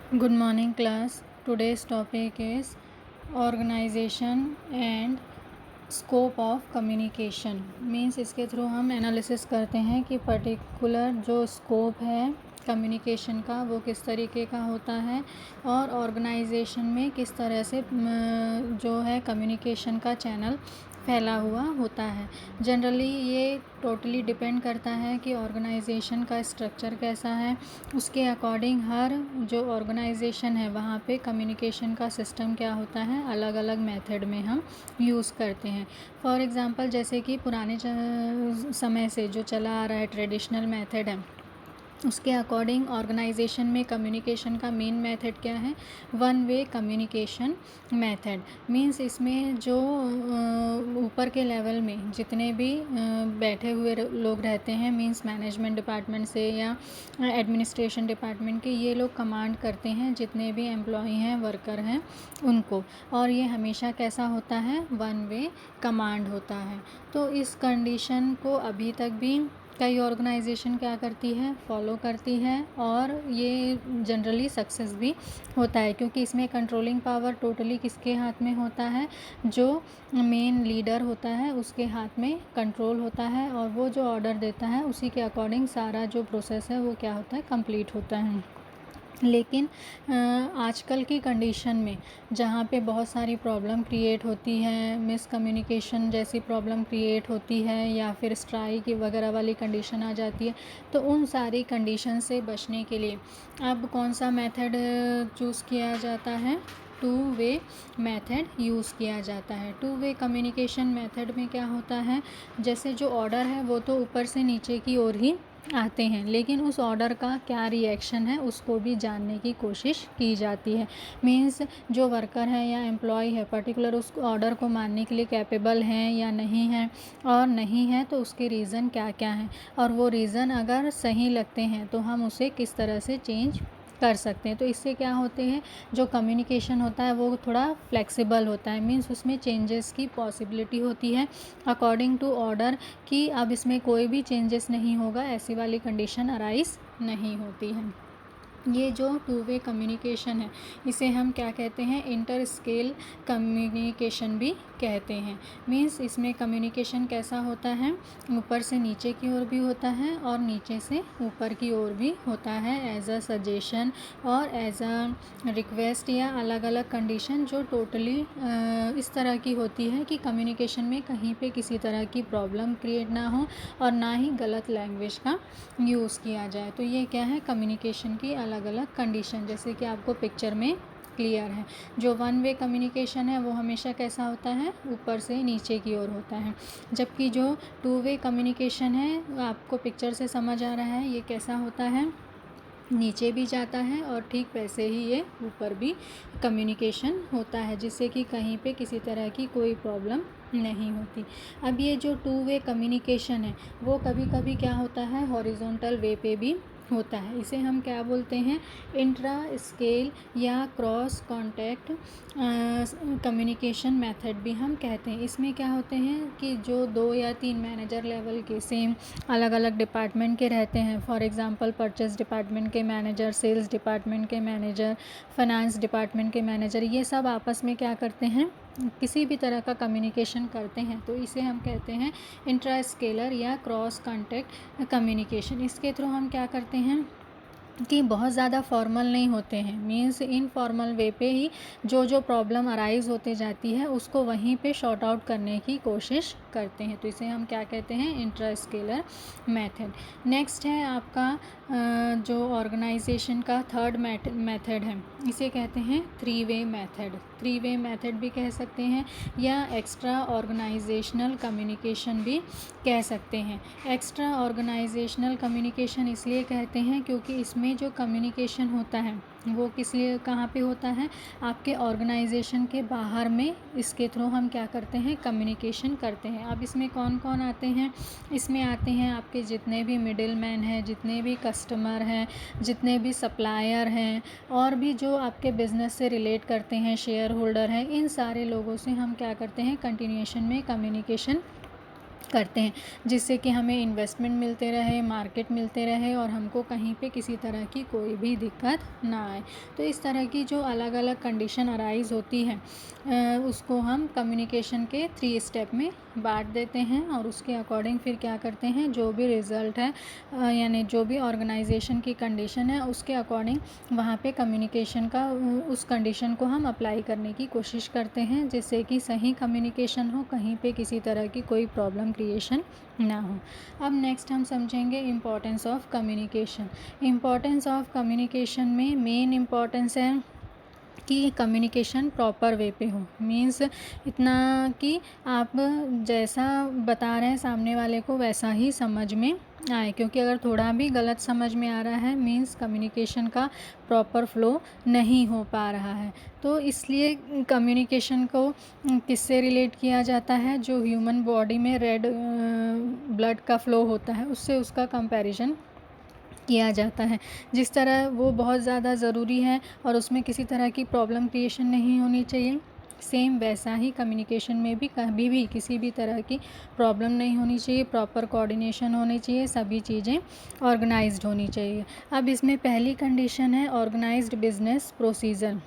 Good morning class. Today's topic is organization and scope of communication. Means इसके through हम analysis करते हैं कि पर्टिकुलर जो स्कोप है कम्युनिकेशन का वो किस तरीके का होता है और ऑर्गेनाइजेशन में किस तरह से जो है कम्युनिकेशन का चैनल फैला हुआ होता है। जनरली ये टोटली डिपेंड करता है कि ऑर्गेनाइजेशन का स्ट्रक्चर कैसा है, उसके अकॉर्डिंग हर जो ऑर्गेनाइजेशन है वहाँ पे कम्युनिकेशन का सिस्टम क्या होता है, अलग अलग मेथड में हम यूज़ करते हैं। फॉर एग्ज़ाम्पल जैसे कि पुराने समय से जो चला आ रहा है ट्रेडिशनल मेथड है, उसके अकॉर्डिंग ऑर्गेनाइजेशन में कम्युनिकेशन का मेन मेथड क्या है, one way communication method. Means इसमें जो ऊपर के लेवल में जितने भी बैठे हुए लोग रहते हैं, मींस मैनेजमेंट डिपार्टमेंट से या एडमिनिस्ट्रेशन डिपार्टमेंट के, ये लोग कमांड करते हैं जितने भी एम्प्लॉय हैं, वर्कर हैं उनको, और ये हमेशा कैसा होता है, वन वे कमांड होता है। तो इस कंडीशन को अभी तक भी कई ऑर्गेनाइजेशन क्या करती है, फॉलो करती है, और ये जनरली सक्सेस भी होता है क्योंकि इसमें कंट्रोलिंग पावर टोटली किसके हाथ में होता है, जो मेन लीडर होता है उसके हाथ में कंट्रोल होता है, और वो जो ऑर्डर देता है उसी के अकॉर्डिंग सारा जो प्रोसेस है वो क्या होता है, कंप्लीट होता है। लेकिन आजकल की कंडीशन में जहाँ पे बहुत सारी प्रॉब्लम क्रिएट होती है, मिसकम्युनिकेशन जैसी प्रॉब्लम क्रिएट होती है या फिर स्ट्राइक वगैरह वाली कंडीशन आ जाती है, तो उन सारी कंडीशन से बचने के लिए अब कौन सा मेथड चूज़ किया जाता है, टू वे मेथड यूज़ किया जाता है। टू वे कम्युनिकेशन मेथड में क्या होता है, जैसे जो ऑर्डर है वो तो ऊपर से नीचे की ओर ही आते हैं, लेकिन उस ऑर्डर का क्या रिएक्शन है उसको भी जानने की कोशिश की जाती है। मींस जो वर्कर है या एम्प्लॉय है पर्टिकुलर उस ऑर्डर को मानने के लिए कैपेबल हैं या नहीं हैं, और नहीं है तो उसके रीज़न क्या क्या हैं, और वो रीज़न अगर सही लगते हैं तो हम उसे किस तरह से चेंज कर सकते हैं। तो इससे क्या होते हैं, जो कम्युनिकेशन होता है वो थोड़ा फ्लेक्सिबल होता है। मींस उसमें चेंजेस की पॉसिबिलिटी होती है अकॉर्डिंग टू ऑर्डर, कि अब इसमें कोई भी चेंजेस नहीं होगा, ऐसी वाली कंडीशन अराइज नहीं होती है। ये जो टू वे कम्युनिकेशन है इसे हम क्या कहते हैं, इंटर स्केल कम्युनिकेशन भी कहते हैं। मींस इसमें कम्युनिकेशन कैसा होता है, ऊपर से नीचे की ओर भी होता है और नीचे से ऊपर की ओर भी होता है, एज अ सजेशन और एज अ रिक्वेस्ट, या अलग अलग कंडीशन जो टोटली इस तरह की होती है कि कम्युनिकेशन में कहीं पे किसी तरह की प्रॉब्लम क्रिएट ना हो और ना ही गलत लैंग्वेज का यूज़ किया जाए। तो ये क्या है, कम्युनिकेशन की अलग अलग कंडीशन, जैसे कि आपको पिक्चर में क्लियर है। जो वन वे कम्युनिकेशन है वो हमेशा कैसा होता है, ऊपर से नीचे की ओर होता है, जबकि जो टू वे कम्युनिकेशन है आपको पिक्चर से समझ आ रहा है ये कैसा होता है, नीचे भी जाता है और ठीक वैसे ही ये ऊपर भी कम्युनिकेशन होता है, जिससे कि कहीं पे किसी तरह की कोई प्रॉब्लम नहीं होती। अब ये जो टू वे कम्युनिकेशन है वो कभी कभी क्या होता है, हॉरिजॉन्टल वे पे भी होता है। इसे हम क्या बोलते हैं, इंट्रा स्केल या क्रॉस कॉन्टैक्ट कम्युनिकेशन मेथड भी हम कहते हैं। इसमें क्या होते हैं कि जो 2 या 3 मैनेजर लेवल के सेम अलग अलग डिपार्टमेंट के रहते हैं, फॉर एग्जांपल परचेस डिपार्टमेंट के मैनेजर, सेल्स डिपार्टमेंट के मैनेजर, फाइनेंस डिपार्टमेंट के मैनेजर, ये सब आपस में क्या करते हैं, किसी भी तरह का कम्युनिकेशन करते हैं, तो इसे हम कहते हैं इंट्रा स्केलर या क्रॉस कॉन्टैक्ट कम्युनिकेशन। इसके थ्रू हम क्या करते हैं कि बहुत ज़्यादा फॉर्मल नहीं होते हैं, मीन्स इनफॉर्मल वे पे ही जो जो प्रॉब्लम अराइज होते जाती है उसको वहीं पे शॉर्ट आउट करने की कोशिश करते हैं। तो इसे हम क्या कहते हैं, इंट्रा स्केलर मेथड। नेक्स्ट है आपका जो ऑर्गेनाइजेशन का थर्ड मेथड है, इसे कहते हैं three way method. Three way method भी कह सकते हैं या एक्स्ट्रा ऑर्गेनाइजेशनल कम्युनिकेशन भी कह सकते हैं। एक्स्ट्रा ऑर्गेनाइजेशनल कम्युनिकेशन इसलिए कहते हैं क्योंकि इसमें जो कम्युनिकेशन होता है वो किस लिए, कहाँ पे होता है, आपके ऑर्गेनाइजेशन के बाहर में। इसके थ्रू हम क्या करते हैं, कम्युनिकेशन करते हैं। अब इसमें कौन कौन आते हैं, इसमें आते हैं आपके जितने भी मिडिल मैन हैं, जितने भी कस्टमर हैं, जितने भी सप्लायर हैं, और भी जो आपके बिज़नेस से रिलेट करते हैं, शेयर होल्डर हैं, इन सारे लोगों से हम क्या करते हैं, कंटिन्यूएशन में कम्युनिकेशन करते हैं, जिससे कि हमें इन्वेस्टमेंट मिलते रहे, मार्केट मिलते रहे और हमको कहीं पे किसी तरह की कोई भी दिक्कत ना आए। तो इस तरह की जो अलग अलग कंडीशन अराइज़ होती है उसको हम कम्युनिकेशन के 3 स्टेप में बांट देते हैं और उसके अकॉर्डिंग फिर क्या करते हैं, जो भी रिज़ल्ट है यानी जो भी ऑर्गेनाइजेशन की कंडीशन है उसके अकॉर्डिंग वहाँ पे कम्युनिकेशन का उस कंडीशन को हम अप्लाई करने की कोशिश करते हैं, जिससे कि सही कम्युनिकेशन हो, कहीं पे किसी तरह की कोई प्रॉब्लम क्रिएशन ना हो। अब नेक्स्ट हम समझेंगे importance of communication. Importance of communication में मेन इम्पोर्टेंस है कि कम्युनिकेशन प्रॉपर वे पे हो। मीन्स इतना कि आप जैसा बता रहे हैं सामने वाले को वैसा ही समझ में आए, क्योंकि अगर थोड़ा भी गलत समझ में आ रहा है मीन्स कम्युनिकेशन का प्रॉपर फ्लो नहीं हो पा रहा है। तो इसलिए कम्युनिकेशन को किससे रिलेट किया जाता है, जो ह्यूमन बॉडी में रेड ब्लड का फ्लो होता है उससे उसका कंपैरिजन किया जाता है। जिस तरह वो बहुत ज़्यादा ज़रूरी है और उसमें किसी तरह की प्रॉब्लम क्रिएशन नहीं होनी चाहिए, सेम वैसा ही कम्युनिकेशन में भी कभी भी किसी भी तरह की प्रॉब्लम नहीं होनी चाहिए, प्रॉपर कोऑर्डिनेशन होनी चाहिए, सभी चीज़ें ऑर्गेनाइज्ड होनी चाहिए। अब इसमें पहली कंडीशन है ऑर्गेनाइज्ड बिजनेस प्रोसीजर।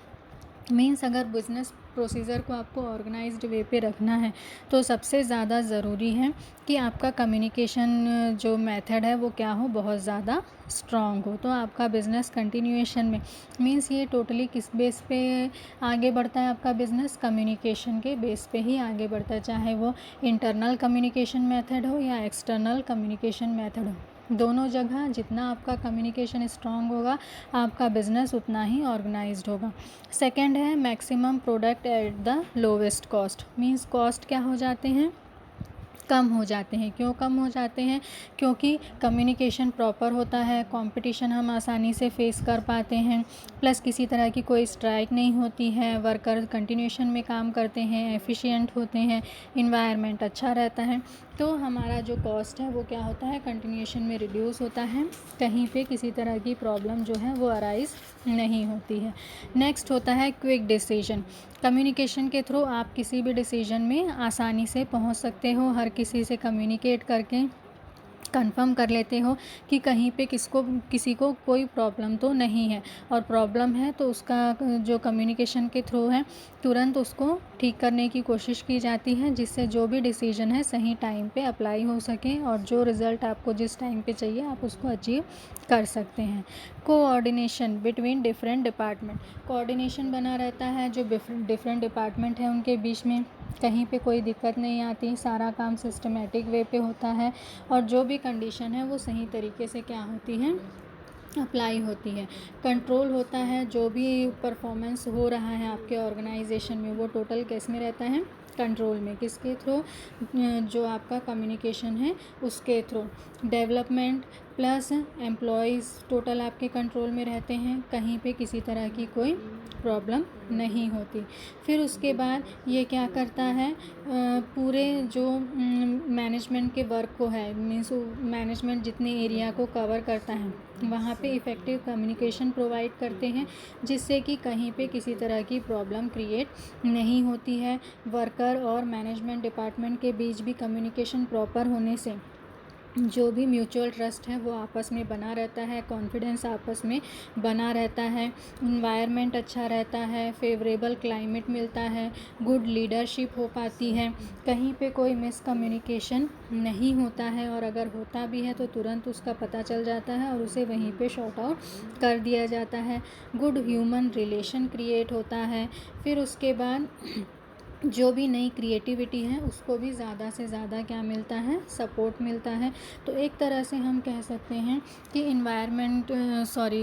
मीन्स अगर बिज़नेस प्रोसीजर को आपको ऑर्गेनाइज्ड वे पे रखना है तो सबसे ज़्यादा ज़रूरी है कि आपका कम्युनिकेशन जो मेथड है वो क्या हो, बहुत ज़्यादा स्ट्रॉन्ग हो। तो आपका बिज़नेस कंटिन्यूएशन में मीन्स ये टोटली किस बेस पे आगे बढ़ता है, आपका बिज़नेस कम्युनिकेशन के बेस पे ही आगे बढ़ता है, चाहे वो इंटरनल कम्युनिकेशन मेथड हो या एक्सटर्नल कम्युनिकेशन मेथड हो। दोनों जगह जितना आपका कम्युनिकेशन स्ट्रॉन्ग होगा आपका बिज़नेस उतना ही ऑर्गेनाइज्ड होगा। सेकंड है maximum product at the lowest cost. Means cost क्या हो जाते हैं, कम हो जाते हैं। क्यों कम हो जाते हैं, क्योंकि कम्युनिकेशन प्रॉपर होता है, कंपटीशन हम आसानी से फेस कर पाते हैं, प्लस किसी तरह की कोई स्ट्राइक नहीं होती है, वर्कर कंटिन्यूएशन में काम करते हैं, एफिशिएंट होते हैं, इन्वायरमेंट अच्छा रहता है। तो हमारा जो कॉस्ट है वो क्या होता है, कंटिन्यूएशन में रिड्यूस होता है, कहीं पे किसी तरह की प्रॉब्लम जो है वो अराइज नहीं होती है। नेक्स्ट होता है क्विक डिसीजन। कम्युनिकेशन के थ्रू आप किसी भी डिसीजन में आसानी से पहुंच सकते हो, हर किसी से कम्युनिकेट करके कंफर्म कर लेते हो कि कहीं पे किसी को कोई प्रॉब्लम तो नहीं है, और प्रॉब्लम है तो उसका जो कम्युनिकेशन के थ्रू है तुरंत उसको ठीक करने की कोशिश की जाती है, जिससे जो भी डिसीजन है सही टाइम पे अप्लाई हो सके और जो रिज़ल्ट आपको जिस टाइम पे चाहिए आप उसको अचीव कर सकते हैं। Coordination between different department. Coordination बना रहता है जो डिफरेंट डिपार्टमेंट है उनके बीच में, कहीं पे कोई दिक्कत नहीं आती, सारा काम सिस्टमेटिक वे पे होता है और जो भी कंडीशन है वो सही तरीके से क्या होती है, अप्लाई होती है। कंट्रोल होता है, जो भी परफॉर्मेंस हो रहा है आपके ऑर्गेनाइजेशन में वो टोटल किस में रहता है, कंट्रोल में। किसके थ्रू, जो आपका कम्युनिकेशन है उसके through. Development plus employees total आपके कंट्रोल में रहते हैं, कहीं पे किसी तरह की कोई प्रॉब्लम नहीं होती। फिर उसके बाद ये क्या करता है, पूरे जो मैनेजमेंट के वर्क को है, मीन्स मैनेजमेंट जितने एरिया को कवर करता है वहाँ पे इफ़ेक्टिव कम्युनिकेशन प्रोवाइड करते हैं, जिससे कि कहीं पे किसी तरह की प्रॉब्लम क्रिएट नहीं होती है। वर्कर और मैनेजमेंट डिपार्टमेंट के बीच भी कम्युनिकेशन प्रॉपर होने से जो भी म्यूचुअल ट्रस्ट है वो आपस में बना रहता है, कॉन्फिडेंस आपस में बना रहता है, इन्वायरमेंट अच्छा रहता है, फेवरेबल क्लाइमेट मिलता है, गुड लीडरशिप हो पाती है, कहीं पे कोई मिसकम्युनिकेशन नहीं होता है, और अगर होता भी है तो तुरंत उसका पता चल जाता है और उसे वहीं पे शॉर्ट आउट कर दिया जाता है। गुड ह्यूमन रिलेशन क्रिएट होता है। फिर उसके बाद जो भी नई क्रिएटिविटी है उसको भी ज़्यादा से ज़्यादा क्या मिलता है, सपोर्ट मिलता है। तो एक तरह से हम कह सकते हैं कि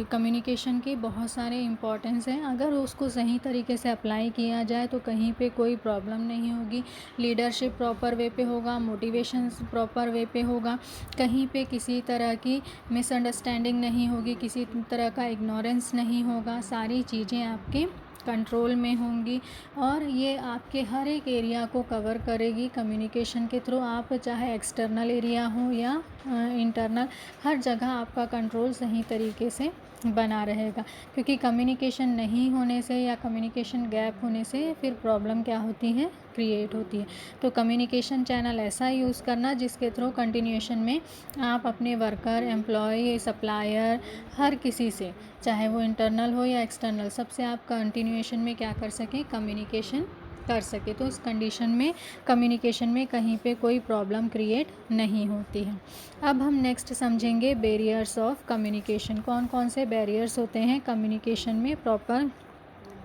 कम्युनिकेशन की बहुत सारे इम्पोर्टेंस हैं, अगर उसको सही तरीके से अप्लाई किया जाए तो कहीं पे कोई प्रॉब्लम नहीं होगी, लीडरशिप प्रॉपर वे पे होगा, मोटिवेशन प्रॉपर वे पे होगा, कहीं पे किसी तरह की मिसअंडरस्टैंडिंग नहीं होगी, किसी तरह का इग्नोरेंस नहीं होगा, सारी चीज़ें आपके कंट्रोल में होंगी और ये आपके हर एक एरिया को कवर करेगी कम्युनिकेशन के थ्रू। आप चाहे एक्सटर्नल एरिया हो या इंटरनल, हर जगह आपका कंट्रोल सही तरीके से बना रहेगा, क्योंकि कम्युनिकेशन नहीं होने से या कम्युनिकेशन गैप होने से फिर प्रॉब्लम क्या होती है, क्रिएट होती है। तो कम्युनिकेशन चैनल ऐसा यूज़ करना जिसके थ्रू कंटिन्यूएशन में आप अपने वर्कर, एम्प्लॉय, सप्लायर, हर किसी से, चाहे वो इंटरनल हो या एक्सटर्नल, सबसे आप कंटिन्यूएशन में क्या कर सकें, कम्युनिकेशन कर सके। तो इस कंडीशन में कम्युनिकेशन में कहीं पे कोई प्रॉब्लम क्रिएट नहीं होती है। अब हम नेक्स्ट समझेंगे बैरियर्स ऑफ कम्युनिकेशन। कौन कौन से बैरियर्स होते हैं कम्युनिकेशन में प्रॉपर,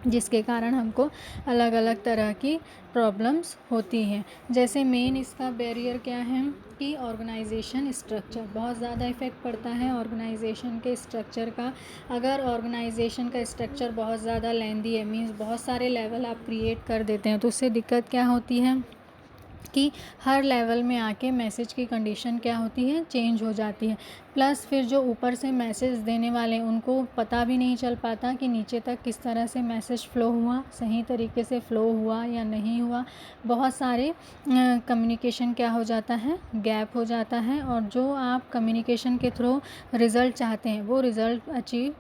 जिसके कारण हमको अलग अलग तरह की प्रॉब्लम्स होती हैं। जैसे मेन इसका बैरियर क्या है कि ऑर्गेनाइजेशन स्ट्रक्चर, बहुत ज़्यादा इफ़ेक्ट पड़ता है ऑर्गेनाइजेशन के स्ट्रक्चर का। अगर ऑर्गेनाइजेशन का स्ट्रक्चर बहुत ज़्यादा लेंदी है, मीन्स बहुत सारे लेवल आप क्रिएट कर देते हैं, तो उससे दिक्कत क्या होती है कि हर लेवल में आके मैसेज की कंडीशन क्या होती है, चेंज हो जाती है। प्लस फिर जो ऊपर से मैसेज देने वाले हैं उनको पता भी नहीं चल पाता कि नीचे तक किस तरह से मैसेज फ़्लो हुआ, सही तरीके से फ़्लो हुआ या नहीं हुआ। बहुत सारे कम्युनिकेशन क्या हो जाता है, गैप हो जाता है, और जो आप कम्युनिकेशन के थ्रू रिज़ल्ट चाहते हैं वो रिज़ल्ट अचीव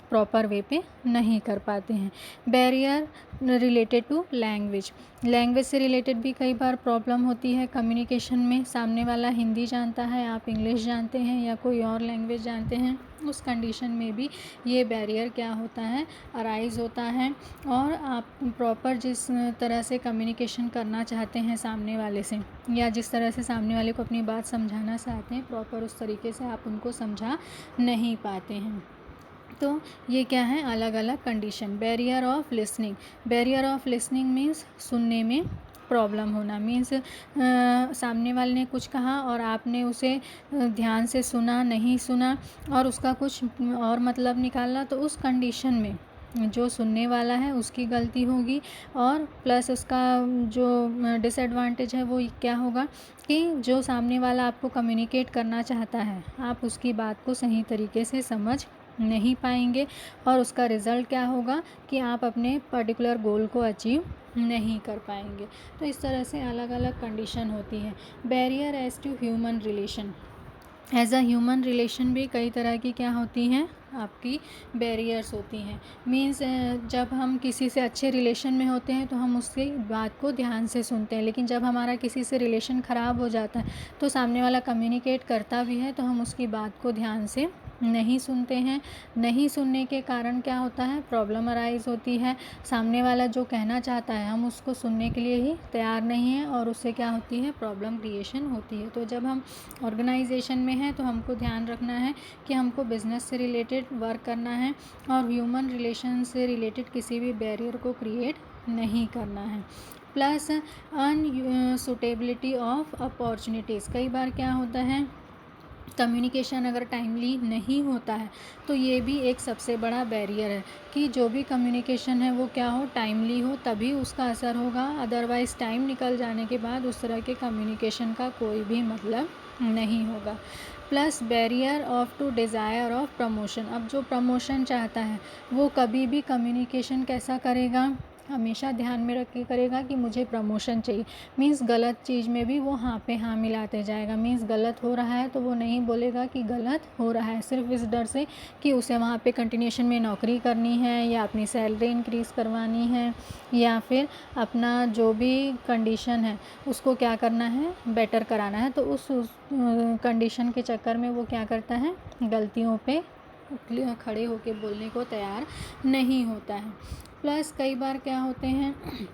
प्रॉपर वे पे नहीं कर पाते हैं। Barrier related to language, language से रिलेटेड भी कई बार प्रॉब्लम होती है कम्युनिकेशन में। सामने वाला हिंदी जानता है, आप इंग्लिश जानते हैं या कोई और लैंग्वेज जानते हैं, उस कंडीशन में भी ये बैरियर क्या होता है, अराइज होता है। और आप प्रॉपर जिस तरह से कम्युनिकेशन करना चाहते हैं सामने वाले से, या जिस तरह से सामने वाले को अपनी बात समझाना चाहते हैं, प्रॉपर उस तरीके से आप उनको समझा नहीं पाते हैं। तो ये क्या है, अलग अलग condition. Barrier of listening, barrier of listening means सुनने में प्रॉब्लम होना, मीन्स सामने वाले ने कुछ कहा और आपने उसे ध्यान से सुना नहीं सुना और उसका कुछ और मतलब निकाला, तो उस कंडीशन में जो सुनने वाला है उसकी गलती होगी, और प्लस उसका जो डिसएडवांटेज है वो क्या होगा कि जो सामने वाला आपको कम्युनिकेट करना चाहता है आप उसकी बात को सही तरीके से समझ नहीं पाएंगे, और उसका रिज़ल्ट क्या होगा कि आप अपने पर्टिकुलर गोल को अचीव नहीं कर पाएंगे। तो इस तरह से अलग अलग कंडीशन होती है। Barrier as to human relation, as a human relation भी कई तरह की क्या होती हैं, आपकी बैरियर्स होती हैं। मीन्स जब हम किसी से अच्छे रिलेशन में होते हैं तो हम उसकी बात को ध्यान से सुनते हैं, लेकिन जब हमारा किसी से रिलेशन ख़राब हो जाता है तो सामने वाला कम्युनिकेट करता भी है तो हम उसकी बात को ध्यान से नहीं सुनते हैं। नहीं सुनने के कारण क्या होता है, प्रॉब्लम अराइज होती है। सामने वाला जो कहना चाहता है हम उसको सुनने के लिए ही तैयार नहीं हैं, और उससे क्या होती है, प्रॉब्लम क्रिएशन होती है। तो जब हम ऑर्गेनाइजेशन में हैं तो हमको ध्यान रखना है कि हमको बिज़नेस से रिलेटेड वर्क करना है और ह्यूमन रिलेशन से रिलेटेड किसी भी बैरियर को क्रिएट नहीं करना है। प्लस अनसुटेबिलिटी ऑफ अपॉर्चुनिटीज़, कई बार क्या होता है कम्युनिकेशन अगर टाइमली नहीं होता है तो ये भी एक सबसे बड़ा बैरियर है कि जो भी कम्युनिकेशन है वो क्या हो, टाइमली हो, तभी उसका असर होगा। अदरवाइज़ टाइम निकल जाने के बाद उस तरह के कम्युनिकेशन का कोई भी मतलब नहीं होगा। Plus barrier of to desire of promotion, अब जो प्रमोशन चाहता है वो कभी भी कम्युनिकेशन कैसा करेगा, हमेशा ध्यान में रख के करेगा कि मुझे प्रमोशन चाहिए। मीन्स गलत चीज़ में भी वो हाँ पे हाँ मिलाते जाएगा। मीन्स गलत हो रहा है तो वो नहीं बोलेगा कि गलत हो रहा है, सिर्फ इस डर से कि उसे वहाँ पे कंटिन्यूएशन में नौकरी करनी है या अपनी सैलरी इंक्रीज़ करवानी है या फिर अपना जो भी कंडीशन है उसको क्या करना है, बेटर कराना है। तो उस कंडीशन के चक्कर में वो क्या करता है, गलतियों पे खड़े होके बोलने को तैयार नहीं होता है। प्लस कई बार क्या होते हैं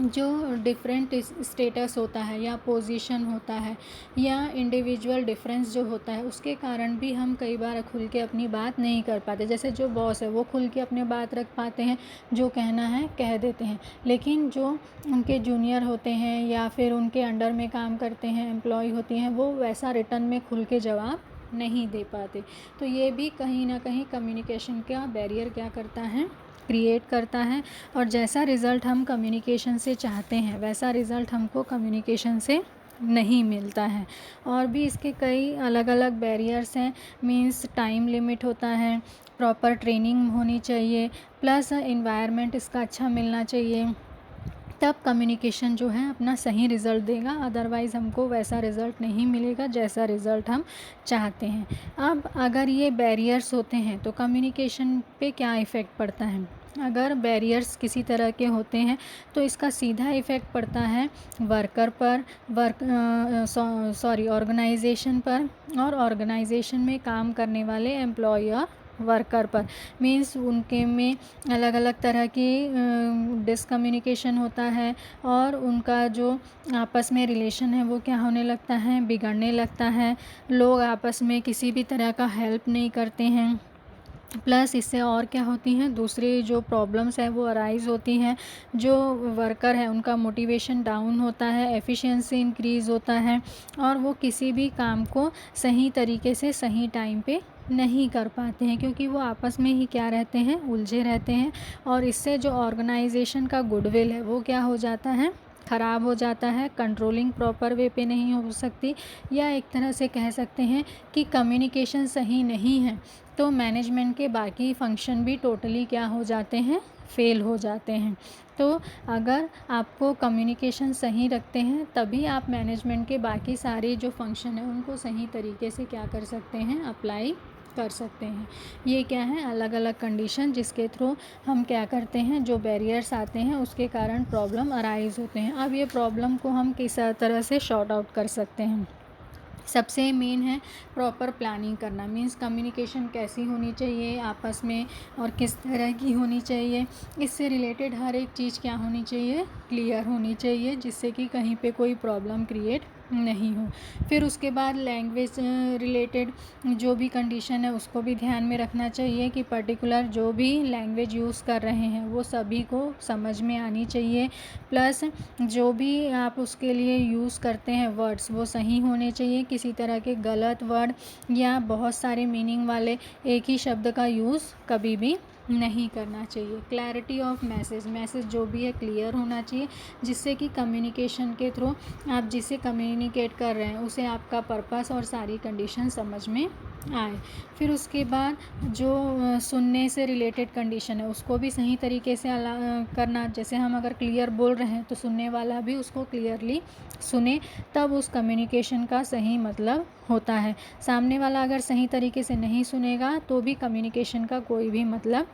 जो डिफरेंट स्टेटस होता है या पोजीशन होता है या इंडिविजुअल डिफरेंस जो होता है उसके कारण भी हम कई बार खुल के अपनी बात नहीं कर पाते। जैसे जो बॉस है वो खुल के अपनी बात रख पाते हैं, जो कहना है कह देते हैं, लेकिन जो उनके जूनियर होते हैं या फिर उनके अंडर में काम करते हैं एम्प्लॉय होती हैं वो वैसा रिटर्न में खुल के जवाब नहीं दे पाते। तो ये भी कहीं ना कहीं कम्युनिकेशन का बैरियर क्या करता है, क्रिएट करता है। और जैसा रिज़ल्ट हम कम्युनिकेशन से चाहते हैं वैसा रिज़ल्ट हमको कम्युनिकेशन से नहीं मिलता है। और भी इसके कई अलग अलग बैरियर्स हैं। मीन्स टाइम लिमिट होता है, प्रॉपर ट्रेनिंग होनी चाहिए, प्लस एनवायरनमेंट इसका अच्छा मिलना चाहिए, तब कम्युनिकेशन जो है अपना सही रिज़ल्ट देगा, अदरवाइज़ हमको वैसा रिज़ल्ट नहीं मिलेगा जैसा रिज़ल्ट हम चाहते हैं। अब अगर ये बैरियर्स होते हैं तो कम्युनिकेशन पे क्या इफ़ेक्ट पड़ता है? अगर बैरियर्स किसी तरह के होते हैं तो इसका सीधा इफ़ेक्ट पड़ता है वर्कर पर, ऑर्गेनाइजेशन पर, और ऑर्गेनाइजेशन में काम करने वाले एम्प्लॉय और वर्कर पर। मीन्स उनके में अलग अलग तरह की डिसकम्युनिकेशन होता है और उनका जो आपस में रिलेशन है वो क्या होने लगता है, बिगड़ने लगता है। लोग आपस में किसी भी तरह का हेल्प नहीं करते हैं। प्लस इससे और क्या होती हैं, दूसरी जो प्रॉब्लम्स हैं वो अराइज़ होती हैं। जो वर्कर है उनका मोटिवेशन डाउन होता है, एफिशिएंसी इंक्रीज़ होता है और वो किसी भी काम को सही तरीके से सही टाइम पे नहीं कर पाते हैं, क्योंकि वो आपस में ही क्या रहते हैं, उलझे रहते हैं। और इससे जो ऑर्गेनाइजेशन का गुडविल है वो क्या हो जाता है, ख़राब हो जाता है। कंट्रोलिंग प्रॉपर वे पे नहीं हो सकती, या एक तरह से कह सकते हैं कि कम्युनिकेशन सही नहीं है तो मैनेजमेंट के बाकी फंक्शन भी टोटली क्या हो जाते हैं, फेल हो जाते हैं। तो अगर आपको कम्युनिकेशन सही रखते हैं तभी आप मैनेजमेंट के बाकी सारे जो फंक्शन हैं उनको सही तरीके से क्या कर सकते हैं, अप्लाई कर सकते हैं। ये क्या है, अलग अलग कंडीशन जिसके थ्रू हम क्या करते हैं, जो बैरियर्स आते हैं उसके कारण प्रॉब्लम अराइज़ होते हैं। अब ये प्रॉब्लम को हम किस तरह से शॉर्ट आउट कर सकते हैं? सबसे मेन है प्रॉपर प्लानिंग करना। मीन्स कम्युनिकेशन कैसी होनी चाहिए आपस में और किस तरह की होनी चाहिए, इससे रिलेटेड हर एक चीज़ क्या होनी चाहिए, क्लियर होनी चाहिए, जिससे कि कहीं पे कोई प्रॉब्लम क्रिएट नहीं हो। फिर उसके बाद लैंग्वेज रिलेटेड जो भी कंडीशन है उसको भी ध्यान में रखना चाहिए कि पर्टिकुलर जो भी लैंग्वेज यूज़ कर रहे हैं वो सभी को समझ में आनी चाहिए। प्लस जो भी आप उसके लिए यूज़ करते हैं वर्ड्स वो सही होने चाहिए, किसी तरह के गलत वर्ड या बहुत सारे मीनिंग वाले एक ही शब्द का यूज़ कभी भी नहीं करना चाहिए। क्लैरिटी ऑफ मैसेज जो भी है क्लियर होना चाहिए, जिससे कि कम्युनिकेशन के थ्रू आप जिसे कम्युनिकेट कर रहे हैं उसे आपका पर्पस और सारी कंडीशन समझ में आए। फिर उसके बाद जो सुनने से रिलेटेड कंडीशन है उसको भी सही तरीके से करना। जैसे हम अगर क्लियर बोल रहे हैं तो सुनने वाला भी उसको क्लियरली सुने, तब उस कम्युनिकेशन का सही मतलब होता है। सामने वाला अगर सही तरीके से नहीं सुनेगा तो भी कम्युनिकेशन का कोई भी मतलब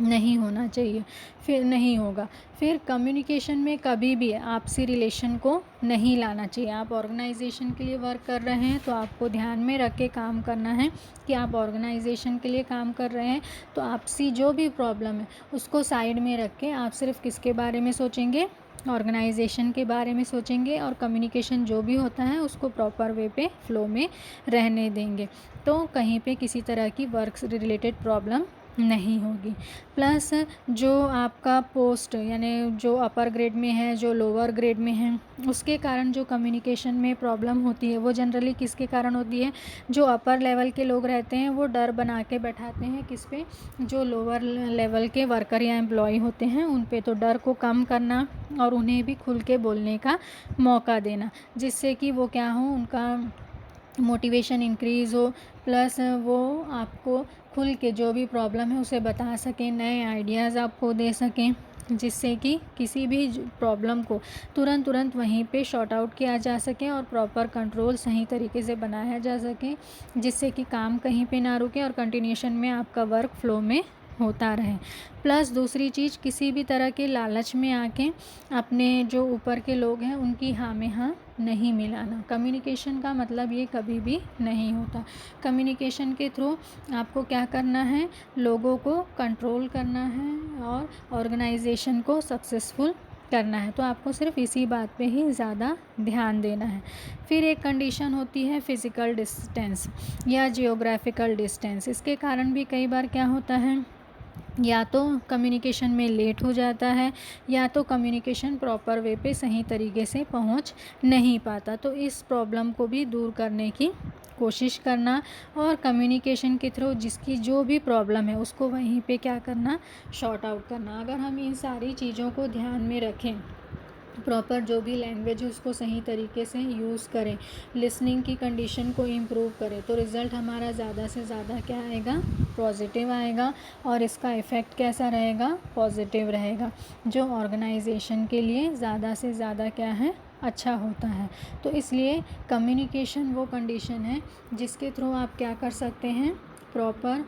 नहीं होना चाहिए, फिर नहीं होगा। फिर कम्युनिकेशन में कभी भी आपसी रिलेशन को नहीं लाना चाहिए। आप ऑर्गेनाइजेशन के लिए वर्क कर रहे हैं तो आपको ध्यान में रख के काम करना है कि आप ऑर्गेनाइजेशन के लिए काम कर रहे हैं, तो आपसी जो भी प्रॉब्लम है उसको साइड में रख के आप सिर्फ किसके बारे में सोचेंगे, ऑर्गेनाइजेशन के बारे में सोचेंगे, और कम्युनिकेशन जो भी होता है उसको प्रॉपर वे पे फ्लो में रहने देंगे, तो कहीं पे किसी तरह की वर्क से रिलेटेड प्रॉब्लम नहीं होगी। प्लस जो आपका पोस्ट यानी जो अपर ग्रेड में है, जो लोअर ग्रेड में है, उसके कारण जो कम्युनिकेशन में प्रॉब्लम होती है वो जनरली किसके कारण होती है, जो अपर लेवल के लोग रहते हैं वो डर बना के बैठाते हैं किस पे, जो लोअर लेवल के वर्कर या एम्प्लॉय होते हैं उन पे। तो डर को कम करना और उन्हें भी खुल के बोलने का मौका देना, जिससे कि वो क्या हो, उनका मोटिवेशन इंक्रीज़ हो, प्लस वो आपको खुल के जो भी प्रॉब्लम है उसे बता सकें, नए आइडियाज़ आपको दे सकें, जिससे कि किसी भी प्रॉब्लम को तुरंत वहीं पे शॉर्ट आउट किया जा सके और प्रॉपर कंट्रोल सही तरीके से बनाया जा सके, जिससे कि काम कहीं पे ना रुके और कंटिन्यूशन में आपका वर्क फ्लो में होता रहे। प्लस दूसरी चीज़, किसी भी तरह के लालच में आके अपने जो ऊपर के लोग हैं उनकी हाँ में हाँ नहीं मिलाना। कम्युनिकेशन का मतलब ये कभी भी नहीं होता। कम्युनिकेशन के थ्रू आपको क्या करना है, लोगों को कंट्रोल करना है और ऑर्गेनाइजेशन को सक्सेसफुल करना है। तो आपको सिर्फ इसी बात पे ही ज़्यादा ध्यान देना है। फिर एक कंडीशन होती है फिज़िकल डिस्टेंस या जियोग्राफिकल डिस्टेंस। इसके कारण भी कई बार क्या होता है, या तो कम्युनिकेशन में लेट हो जाता है या तो कम्युनिकेशन प्रॉपर वे पे सही तरीके से पहुंच नहीं पाता। तो इस प्रॉब्लम को भी दूर करने की कोशिश करना और कम्युनिकेशन के थ्रू जिसकी जो भी प्रॉब्लम है उसको वहीं पे क्या करना, शॉर्ट आउट करना। अगर हम इन सारी चीज़ों को ध्यान में रखें प्रॉपर जो भी लैंग्वेज है उसको सही तरीके से यूज़ करें, लिसनिंग की कंडीशन को इम्प्रूव करें, तो रिज़ल्ट हमारा ज़्यादा से ज़्यादा क्या आएगा, पॉजिटिव आएगा। और इसका इफ़ेक्ट कैसा रहेगा, पॉजिटिव रहेगा, जो ऑर्गेनाइजेशन के लिए ज़्यादा से ज़्यादा क्या है, अच्छा होता है। तो इसलिए कम्युनिकेशन वो कंडीशन है जिसके थ्रू आप क्या कर सकते हैं, प्रॉपर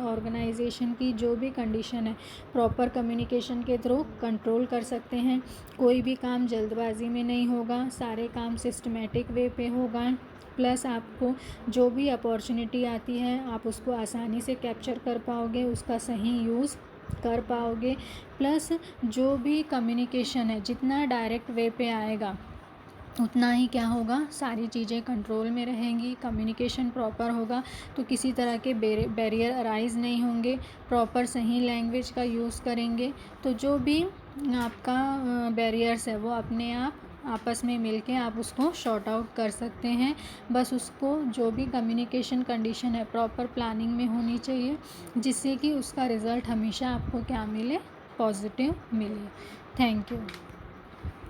ऑर्गेनाइजेशन की जो भी कंडीशन है प्रॉपर कम्युनिकेशन के थ्रू कंट्रोल कर सकते हैं। कोई भी काम जल्दबाजी में नहीं होगा, सारे काम सिस्टमेटिक वे पे होगा। प्लस आपको जो भी अपॉर्चुनिटी आती है आप उसको आसानी से कैप्चर कर पाओगे, उसका सही यूज़ कर पाओगे। प्लस जो भी कम्युनिकेशन है जितना डायरेक्ट वे पे आएगा उतना ही क्या होगा, सारी चीज़ें कंट्रोल में रहेंगी। कम्युनिकेशन प्रॉपर होगा तो किसी तरह के बैरियर अराइज़ नहीं होंगे, प्रॉपर सही लैंग्वेज का यूज़ करेंगे तो जो भी आपका बैरियर्स है वो अपने आप आपस में मिलके आप उसको शॉर्ट आउट कर सकते हैं। बस उसको जो भी कम्युनिकेशन कंडीशन है प्रॉपर प्लानिंग में होनी चाहिए, जिससे कि उसका रिज़ल्ट हमेशा आपको क्या मिले, पॉजिटिव मिले। Thank you.